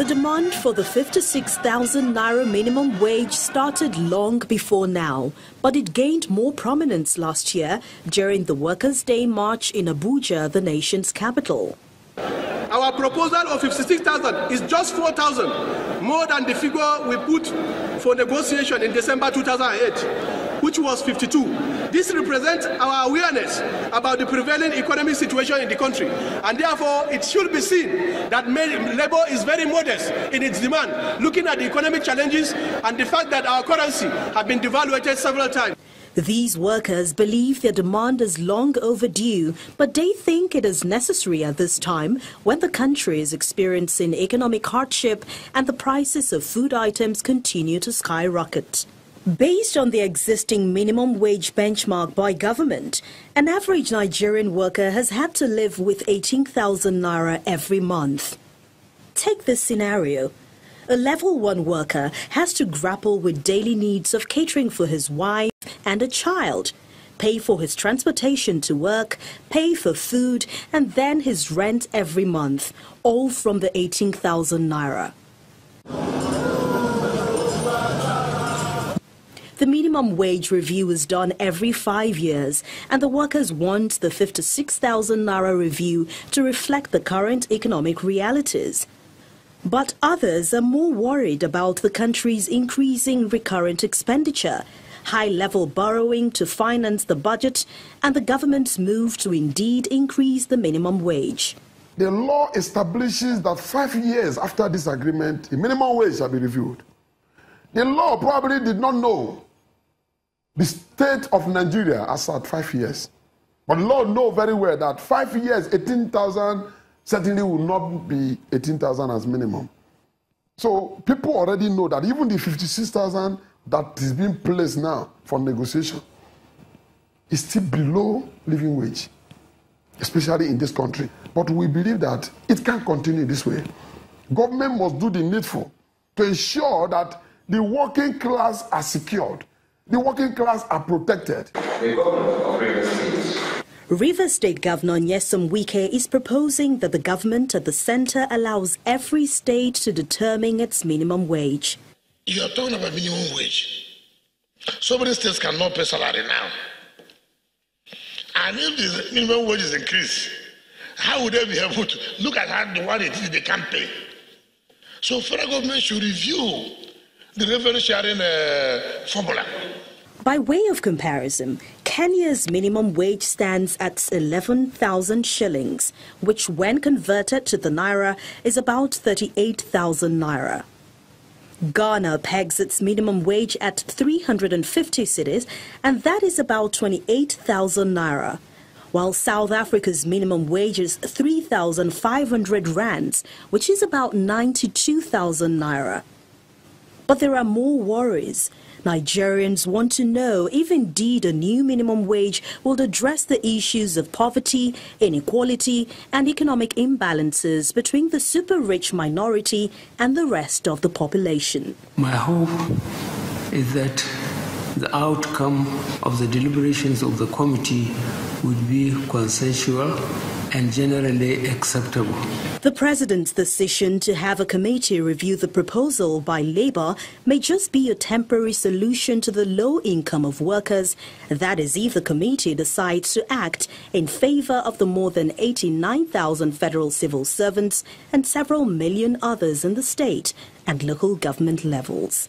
demand for the 56,000 naira minimum wage started long before now, but it gained more prominence last year during the Workers' Day March in Abuja, the nation's capital. Our proposal of 56,000 is just 4,000 more than the figure we put for negotiation in December 2008, which was 52. This represents our awareness about the prevailing economic situation in the country, and therefore it should be seen that labor is very modest in its demand, looking at the economic challenges and the fact that our currency has been devaluated several times. These workers believe their demand is long overdue, but they think it is necessary at this time when the country is experiencing economic hardship and the prices of food items continue to skyrocket. Based on the existing minimum wage benchmark by government, an average Nigerian worker has had to live with 18,000 naira every month. Take this scenario. A level 1 worker has to grapple with daily needs of catering for his wife and a child, pay for his transportation to work, pay for food, and then his rent every month, all from the 18,000 naira. The minimum wage review is done every 5 years, and the workers want the 56,000 naira review to reflect the current economic realities. But others are more worried about the country's increasing recurrent expenditure, high-level borrowing to finance the budget, and the government's move to indeed increase the minimum wage. The law establishes that 5 years after this agreement, the minimum wage shall be reviewed. The law probably did not know the state of Nigeria as at 5 years. But the law knows very well that 5 years, 18,000 certainly will not be 18,000 as minimum. So people already know that even the 56,000 that is being placed now for negotiation is still below living wage, especially in this country. But we believe that it can't continue this way. Government must do the needful to ensure that the working class are secured, the working class are protected. The government of Rivers State. Rivers State Governor Nyesom Wike is proposing that the government at the center allows every state to determine its minimum wage. You are talking about minimum wage. So many states cannot pay salary now. And if the minimum wage is increased, how would they be able to look at what it is they can't pay? So federal government should review the revenue sharing formula. By way of comparison, Kenya's minimum wage stands at 11,000 shillings, which when converted to the naira is about 38,000 naira. Ghana pegs its minimum wage at 350 cedis, and that is about 28,000 naira, while South Africa's minimum wage is 3,500 rands, which is about 92,000 naira. But there are more worries. Nigerians want to know if indeed a new minimum wage will address the issues of poverty, inequality, and economic imbalances between the super-rich minority and the rest of the population. My hope is that the outcome of the deliberations of the committee would be consensual and generally acceptable. The President's decision to have a committee review the proposal by Labour may just be a temporary solution to the low income of workers. That is, if the committee decides to act in favour of the more than 89,000 federal civil servants and several million others in the state and local government levels.